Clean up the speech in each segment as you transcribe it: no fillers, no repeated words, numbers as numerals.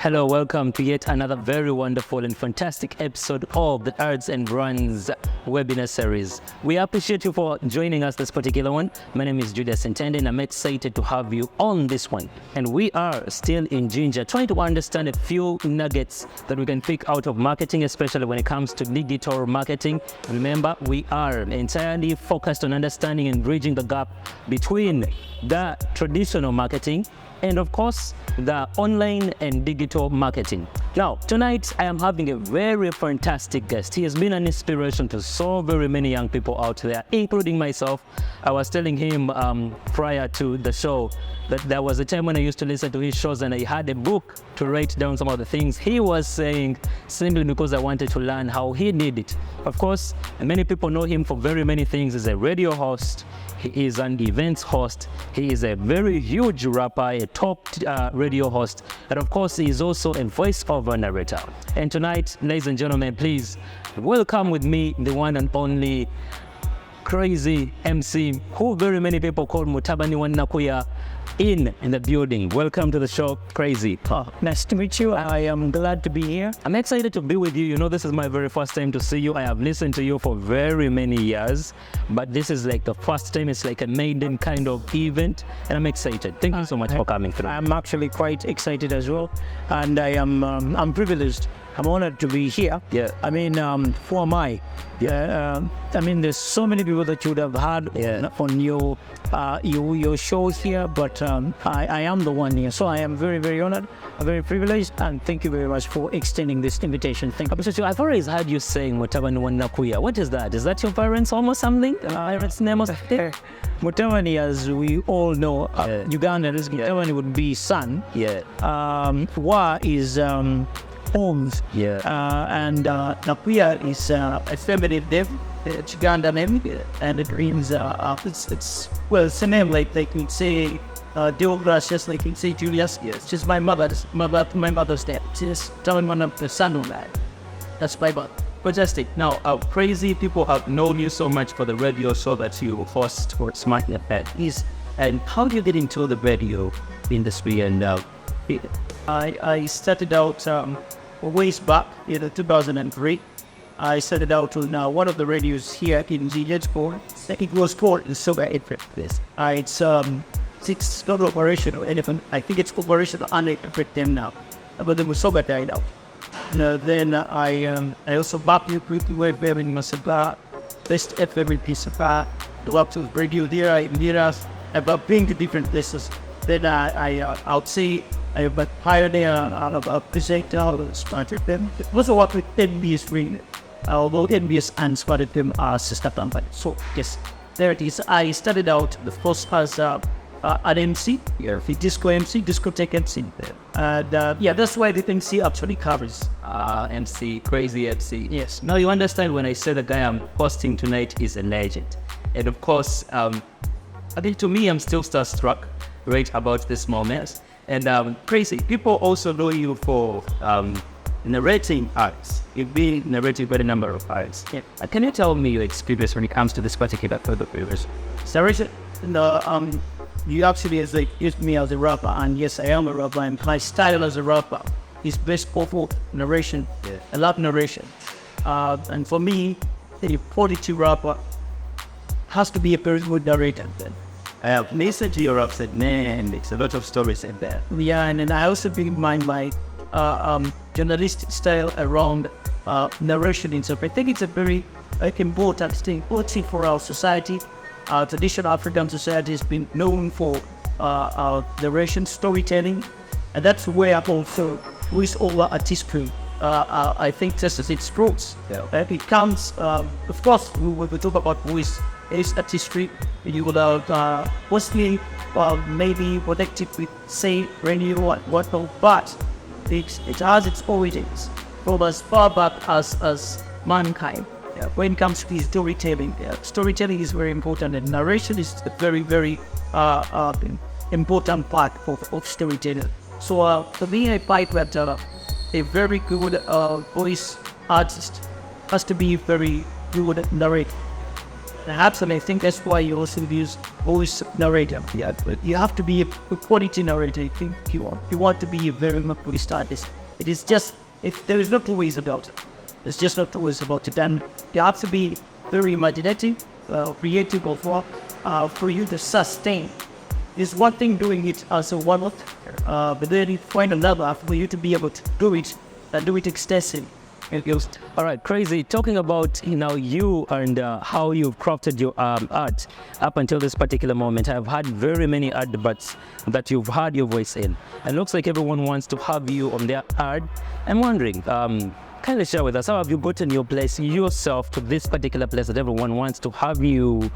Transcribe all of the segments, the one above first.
Hello, welcome to yet another very wonderful and fantastic episode of the Arts and Brands webinar series. We appreciate you for joining us this particular one. My name is Julius Entende and I'm excited to have you on this one. And we are still in Ginger, trying to understand a few nuggets that we can pick out of marketing, especially when it comes to digital marketing. Remember, we are entirely focused on understanding and bridging the gap between the traditional marketing and of course, the online and digital marketing. Now, tonight I am having a very fantastic guest. He has been an inspiration to so very many young people out there, including myself. I was telling him prior to the show that there was a time when I used to listen to his shows and I had a book to write down some of the things he was saying simply because I wanted to learn how he did it. Of course, many people know him for very many things. He's a radio host. He is an events host. He is a very huge rapper, a top radio host. And of course, he is also a voiceover narrator. And tonight, ladies and gentlemen, please welcome with me the one and only crazy MC, who very many people call Mutabani Nakuya, in the building. Welcome to the show, Crazy. Oh, nice to meet you. I am glad to be here. I'm excited to be with you. You know, this is my very first time to see you. I have listened to you for very many years, but this is like the first time. It's like a maiden kind of event, and I'm excited. Thank you so much for coming through. I'm actually quite excited as well, and I'm privileged. I'm honored to be here. Yeah. I mean, who am I? Yeah. I mean, there's so many people that you would have had on your shows here, but I am the one here. So I am very, very honored, very privileged, and thank you very much for extending this invitation. Thank you. So I've always heard you saying Mutabani Nakuya. What is that? Is that your parents' home or something? Parents' name or something? Mutabani, as we all know, Ugandans, Mutabani would be son. Yeah. Wa is homes. Yeah. And Nakuya is a feminine name, it's Uganda name, and it means it's a name like they can say Deogracias, just like you can say Julius. Yes. It's just my mother's name. Just telling one of the son of that. That's my mother. Fantastic. Now, crazy people have known you so much for the radio show that you host for Smart FM. And how do you get into the radio industry? And I started out ways back in 2003. I started out on one of the radios here in Ziyechport. It was called the Soga Interest. It's not operational, anything. I think it's operational under them now. But the Soga died out. Then I also back you quickly went there in Masaba, best every piece of the up to radio there, I've been to different places. Then I would say I am a pioneer of a presenter, started them. It was a work with NBS Ring, although NBS and started them as sister company. So yes, there it is. I started out the first as an MC, the discotheque MC. And that's why the MC actually covers. MC, crazy MC. Yes. Now you understand when I say the guy I'm hosting tonight is a legend. And of course, I think to me, I'm still starstruck right about this moment. And crazy, people also know you for narrating arts. You've been narrating by a number of arts. Yeah. Can you tell me your experience when it comes to this particular further previous? Narration, you actually used me as a rapper, and yes, I am a rapper, and my style as a rapper is best for narration. Yeah. I love narration. And for me, a 42 rapper has to be a very good narrator then. I have listened to your raps and man, there's a lot of stories in there. Yeah, and then I also bring my journalistic style around narration and stuff. I think it's a very important thing for our society. Our traditional African society has been known for narration, storytelling, and that's where also with all artistry, I think that's its roots. Yeah. It comes, of course, when we talk about voice, is artistry. You would have mostly maybe connected with, say, radio and whatnot, but it has its origins from as far back as mankind. Yeah. When it comes to storytelling, storytelling is very important, and narration is a very, very important part of storytelling. So for me, I find that a very good voice artist has to be very good narrator. Perhaps, and I think that's why you also use voice narrator. Yeah, but you have to be a quality narrator. I think you want to be a very much police artist. It is just, if there is no two ways about it. It's just not two ways about it. And you have to be very imaginative, creative of work for you to sustain. It's one thing doing it as a one-off, but then you find another for you to be able to do it and do it extensively. All right, crazy. Talking about you and how you've crafted your art up until this particular moment. I've had very many adverts that you've had your voice in. And looks like everyone wants to have you on their ad. I'm wondering, kindly share with us, how have you gotten your place yourself to this particular place that everyone wants to have you,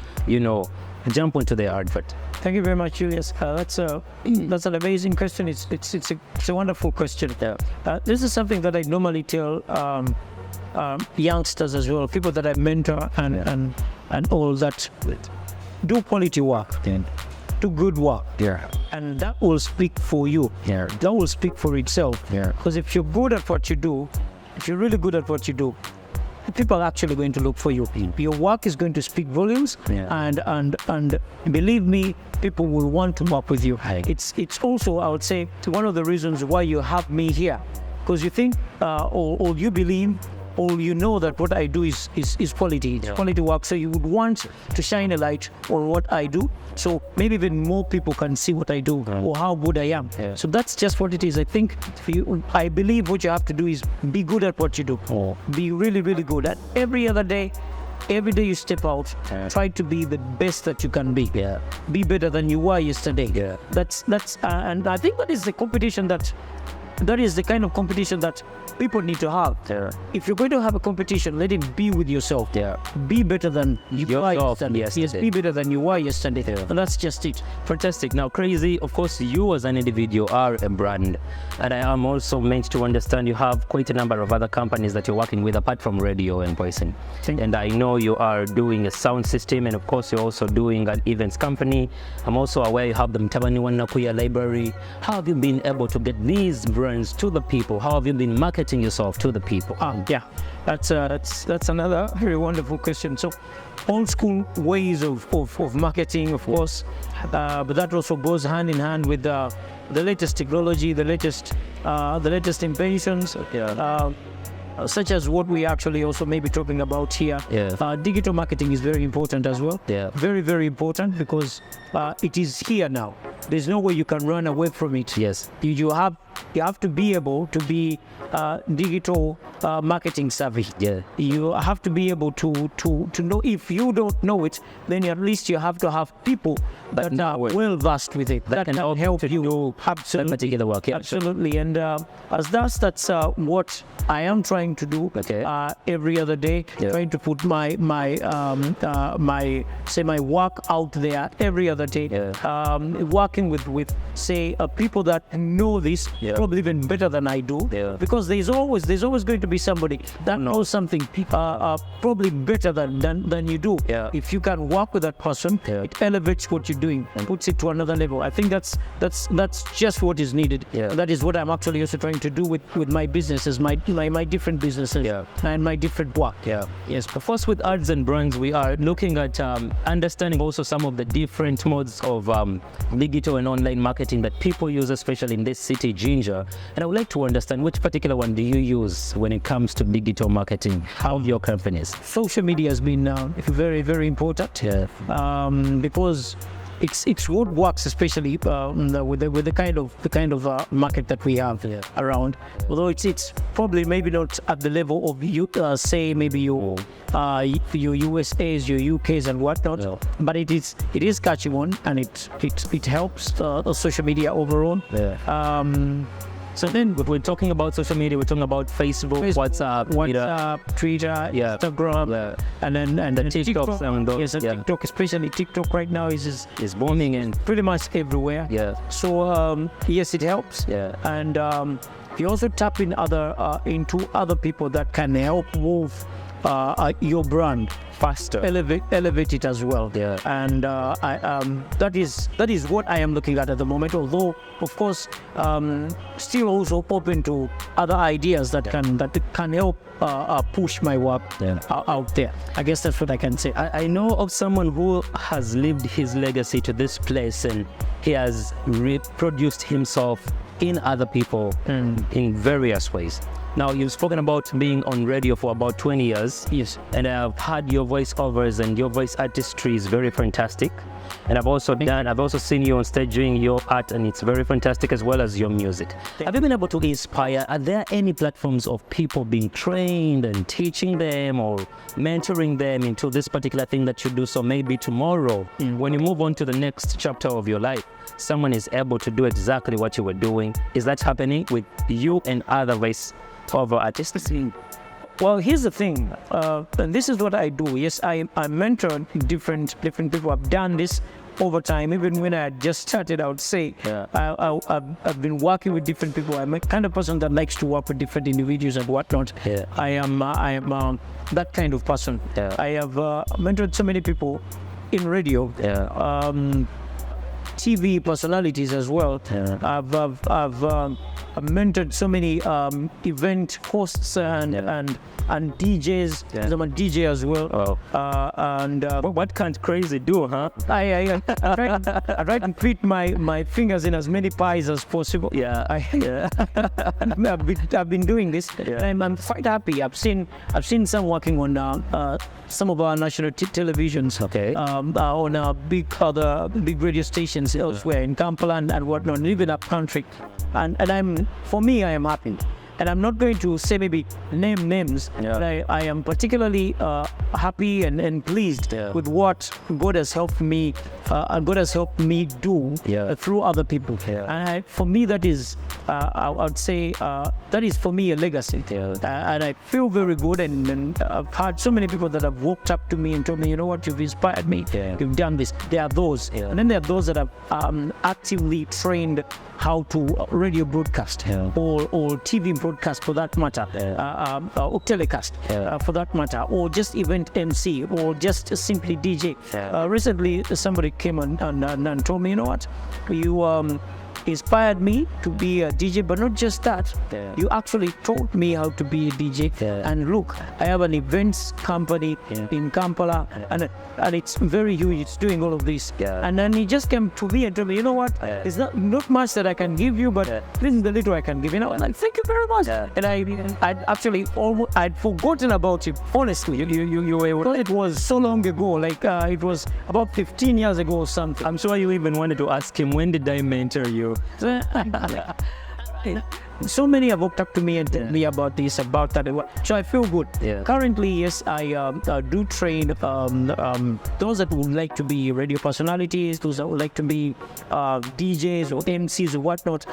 jump onto their advert? Thank you very much, Julius. That's an amazing question. It's a wonderful question. This is something that I normally tell youngsters as well, people that I mentor and all that. Do quality work. Do good work. And that will speak for you. That will speak for itself. Because if you're good at what you do, if you're really good at what you do, people are actually going to look for you. Your work is going to speak volumes, and believe me, people will want to work with you. It's also, I would say, one of the reasons why you have me here, because you think or you believe or you know that what I do is quality, quality work. So you would want to shine a light on what I do, so maybe even more people can see what I do or how good I am. So that's just what it is. I think I believe what you have to do is be good at what you do. Be really, really good at every day you step out, try to be the best that you can be. Be better than you were yesterday. That's and I think that is the competition that is the kind of competition that people need to have. If you're going to have a competition, let it be with yourself. Be better than you were yesterday. Yes, be better than you were yesterday. And that's just it. Fantastic. Now, Crazy, of course, you as an individual are a brand. And I am also meant to understand you have quite a number of other companies that you're working with apart from radio and voicing. And I know you are doing a sound system, and of course, you're also doing an events company. I'm also aware you have the Mutabani Nakuya library. How have you been able to get these brands to the people? How have you been marketing yourself to the people? That's another very wonderful question. So, old school ways of marketing, of course, but that also goes hand in hand with the latest technology, the latest inventions. Such as what we actually also may be talking about here. Digital marketing is very important as well. Very, very important, because it is here now. There's no way you can run away from it. You have to be able to be digital marketing savvy. You have to be able to know. If you don't know it, then at least you have to have people that are well versed with it, that can help you do particular work. Absolutely. And as that's what I am trying to do every other day, trying to put my work out there every other day, working with people that know this probably even better than I do, because there's always going to be somebody that knows something probably better than you do. If you can work with that person, it elevates what you're doing and puts it to another level. I think that's just what is needed. That is what I'm actually also trying to do with my businesses, my different businesses and my different work. Yes, but first with ads and brands, we are looking at understanding also some of the different modes of digital and online marketing that people use, especially in this city, Ginger. And I would like to understand, which particular one do you use when it comes to digital marketing of your companies? Social media has been very, very important, because it's what works, especially with the kind of market that we have around. Although it's probably maybe not at the level of say maybe your USAs, your UKs and whatnot, but it is catching on, and it helps social media overall. So then, if we're talking about social media, we're talking about Facebook, WhatsApp, Twitter, Instagram, and then the TikTok. TikTok, especially TikTok right now is booming and pretty much everywhere. So yes, it helps. You also tap in into other people that can help move your brand, Faster. elevate it as well. Yeah. And that is what I am looking at the moment. Although, of course, still also open to other ideas that can help push my work out there. I guess that's what I can say. I know of someone who has lived his legacy to this place, and he has reproduced himself in other people in various ways. Now, you've spoken about being on radio for about 20 years. Yes. And I've heard your voiceovers, and your voice artistry is very fantastic. And I've also seen you on stage doing your art, and it's very fantastic, as well as your music. Have you been able to inspire? Are there any platforms of people being trained and teaching them or mentoring them into this particular thing that you do? So maybe tomorrow, when you move on to the next chapter of your life, someone is able to do exactly what you were doing. Is that happening with you and other voiceover artists? Well, here's the thing, and this is what I do. Yes, I mentor different people. I've done this over time. Even when I just started, I would say I've been working with different people. I'm a kind of person that likes to work with different individuals and whatnot. Yeah. I am that kind of person. Yeah. I have mentored so many people in radio. TV personalities as well. Yeah. I've mentored so many event hosts and DJs. Yeah. I'm a DJ as well. Oh. What can't crazy do, huh? I try to fit my fingers in as many pies as possible. Yeah. I've been doing this. Yeah. And I'm quite happy. I've seen some working on some of our national televisions. Okay. On big radio stations elsewhere in Kampala and whatnot, and even up country. And I am happy. And I'm not going to say maybe name names, but I am particularly happy and pleased with what God has helped me do through other people. Yeah. And for me, that is, I would say, that is for me a legacy. And I feel very good. And I've had so many people that have walked up to me and told me, you know what, you've inspired me. Yeah. You've done this. There are those. Yeah. And then there are those that have actively trained how to radio broadcast or TV broadcast for that matter, or telecast for that matter, or just event MC, or just simply DJ. Recently, somebody came and told me, you know what, you inspired me to be a DJ, but not just that. You actually taught me how to be a DJ. And look, I have an events company in Kampala, and it's very huge. It's doing all of this. And then he just came to me and told me, you know what? It's not much that I can give you, but this is the little I can give. You know, and like, thank you very much. And I'd actually I'd forgotten about it. Honestly, it was so long ago. Like it was about 15 years ago or something. I'm sure you even wanted to ask him, when did I mentor you? So many have walked up to me and told me about this, about that. So I feel good. Currently, yes, I do train those that would like to be radio personalities, those that would like to be DJs or MCs or whatnot.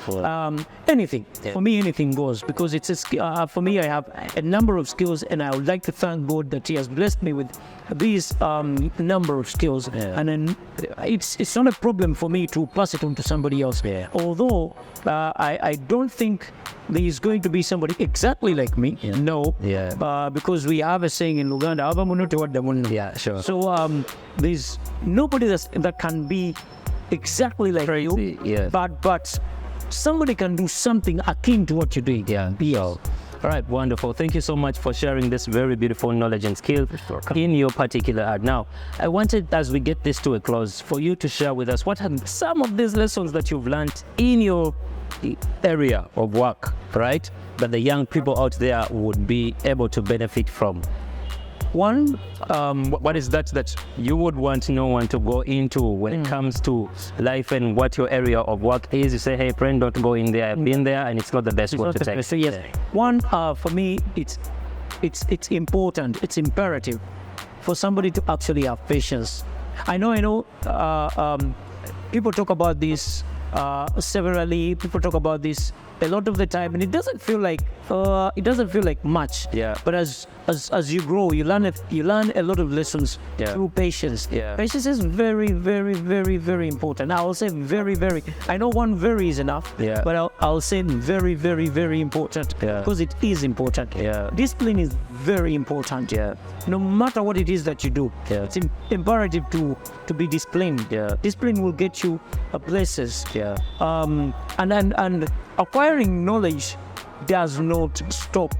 Anything. For me, anything goes, because it's for me, I have a number of skills, and I would like to thank God that He has blessed me with these number of skills. And then it's not a problem for me to pass it on to somebody else. Although I don't think there is going to be somebody exactly like me. No. Because we have a saying in Uganda, sure. So there's nobody that can be exactly like Crazy, you. But somebody can do something akin to what you're doing. All right, wonderful. Thank you so much for sharing this very beautiful knowledge and skill in your particular art. Now, I wanted, as we get this to a close, for you to share with us what are some of these lessons that you've learned in your area of work, right, that the young people out there would be able to benefit from. One, what is that you would want no one to go into when it comes to life and what your area of work is? You say, hey, friend, don't go in there. I've been there, and it's not the best road to take. So yes, one, for me, it's important, it's imperative for somebody to actually have patience. I know. People talk about this severally. People talk about this a lot of the time, and it doesn't feel like much. But as you grow, you learn a lot of lessons through patience. Patience is very, very, very, very important. I will say very, very. I know one very is enough. But I'll say very, very, very important because it is important. Discipline is very important. No matter what it is that you do, it's imperative to be disciplined. Discipline will get you places. And acquiring knowledge does not stop.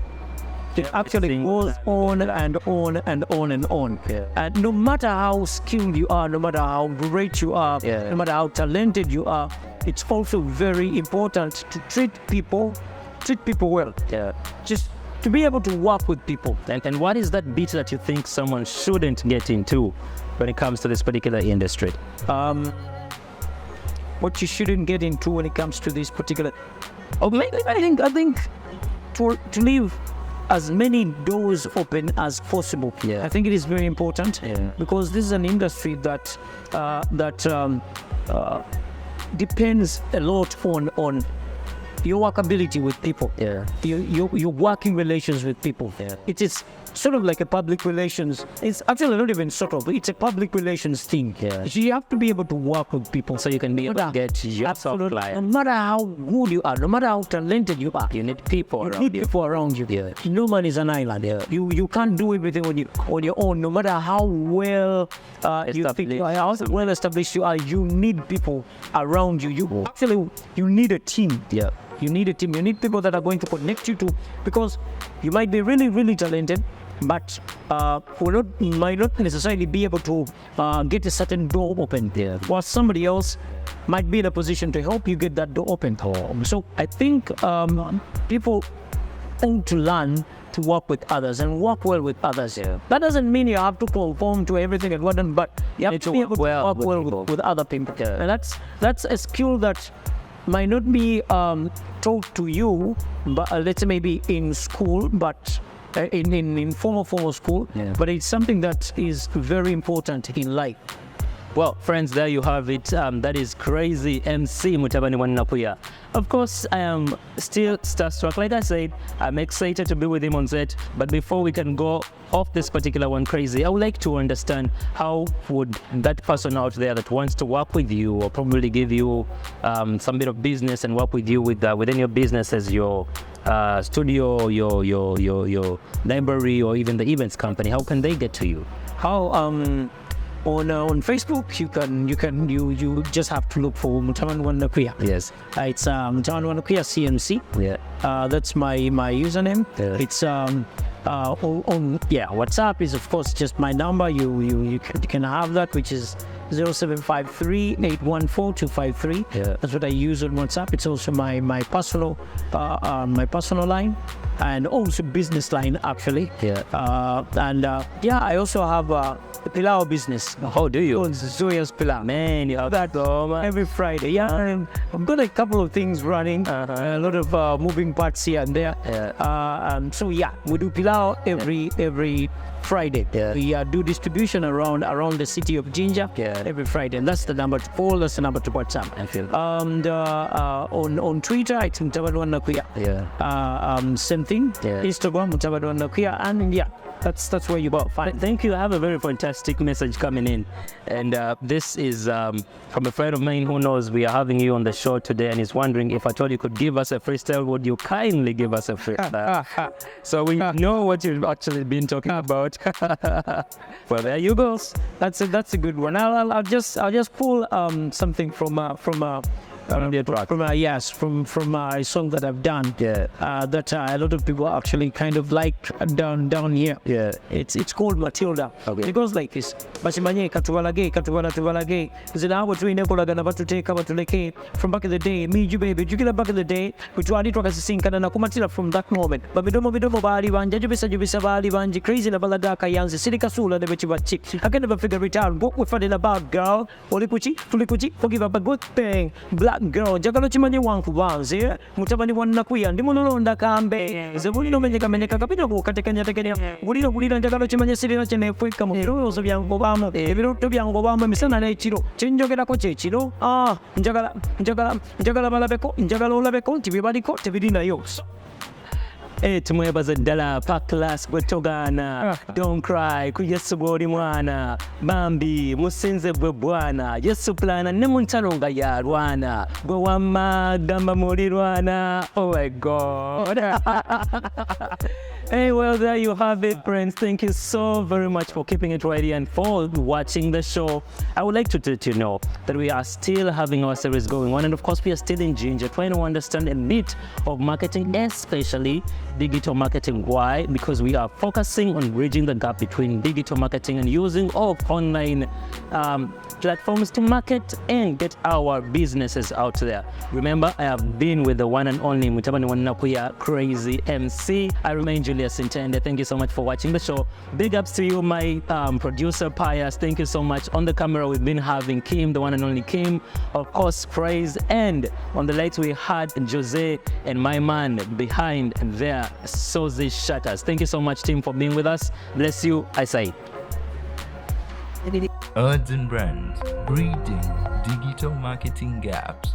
It actually goes on and on and on and on. And no matter how skilled you are, no matter how great you are, no matter how talented you are, it's also very important to treat people well. Just to be able to work with people. And what is that bit that you think someone shouldn't get into when it comes to this particular industry? What you shouldn't get into when it comes to this particular... I think to leave as many doors open as possible. I think it is very important because this is an industry that depends a lot on your workability with people, your working relations with people. It is sort of like a public relations. It's actually not even sort of. It's a public relations thing. So you have to be able to work with people so you can be able to get yourself clients. No matter how good you are, no matter how talented you are, you need people around you. No man is an island. You can't do everything on your own. No matter how well you think you are, how well established you are, you need people around you. You need a team. You need a team. You need people that are going to connect you to, because you might be really, really talented, but might not necessarily be able to get a certain door open. While somebody else might be in a position to help you get that door open. So I think people want to learn to work with others and work well with others. That doesn't mean you have to conform to everything and whatnot, but you have to be able to work well with other people. And that's a skill that might not be taught to you, but let's say maybe in school, but in formal school, but it's something that is very important in life. Well, friends, there you have it. That is crazy MC Mutabani Nakuya. Of course, I am still starstruck. Like I said, I'm excited to be with him on set. But before we can go off this particular one crazy, I would like to understand how would that person out there that wants to work with you or probably give you some bit of business and work with you within your business as your studio, your library, or even the events company, how can they get to you? On Facebook, you just have to look for Mutabani Nakuya. Yes. It's Mutabani Nakuya CMC. That's my username. It's on WhatsApp is of course just my number. You can have that, which is 0753-814-253. That's what I use on WhatsApp. It's also my personal line, and also business line actually. I also have a pilau business. How do you? Zoya's Pilau. Man, you have that every Friday. I've got a couple of things running, a lot of moving parts here and there. So we do pilau every Friday. We do distribution around the city of Jinja every Friday, and that's the number to call. That's the number to WhatsApp. I feel. On Twitter, it's Mutabani Nakuya. Same thing. Instagram, Mutabani Nakuya, and that's where you find. Thank you. I have a very fantastic message coming in, and this is from a friend of mine who knows we are having you on the show today, and he's wondering if I told you could give us a freestyle, would you kindly give us a freestyle? So we know what you've actually been talking about. Well, there you go. That's a good one. I'll just pull something from a song that I've done that a lot of people actually kind of like down here. It's called Matilda. It goes like this. Bashimanye katuwalage zinaabo tuine kolagana batuteka batuleke. From back in the day, me you baby jukila back in the day, kutwali twakasisinkana na kumatila. From that moment babidomo baali banja jubisa baali banji crazy na baladaka yanzi silikasula ne bechibachi. I can never figure it out what we're fighting about, girl. Olikuchi tulikuchi, forgive up a good thing. Black girl, jagalo chimanye wangu banze Mutabani Nakuya ndi mulolonda kambe zebulino menyeka kapita ku katekanya bulino jagalo chimanye sirina chene fuika mu birozo byango bamo ebiroto byango bamo misana na ekiro chenjogerako kyekiro njagala balabeko njagala olabeko nti bibaliko tebirinayo. tumwebaza ddala pa class bwe togaana. Don't cry ku Yesu bw'oli mwana. Bambi musinze bwe bwana. Yesu plana ne mu ntalo nga yalwana. Gwe wamma gamba mulirwana. Oh my God. Hey, well, there you have it, friends. Thank you so very much for keeping it ready and for watching the show. I would like to let you know that we are still having our series going on, and of course, we are still in Ginger trying to understand a bit of marketing, especially digital marketing. Why? Because we are focusing on bridging the gap between digital marketing and using of online platforms to market and get our businesses out there. Remember, I have been with the one and only Mutabani Nakuya, crazy MC. I remain Julius Intende. Thank you so much for watching the show. Big ups to you, my producer Pius. Thank you so much. On the camera, we've been having Kim, the one and only Kim, of course, Praise, and on the lights we had Jose and my man behind there, Sozi Shutters. Thank you so much, team, for being with us. Bless you, I say. Urban Brands, breeding digital marketing gaps.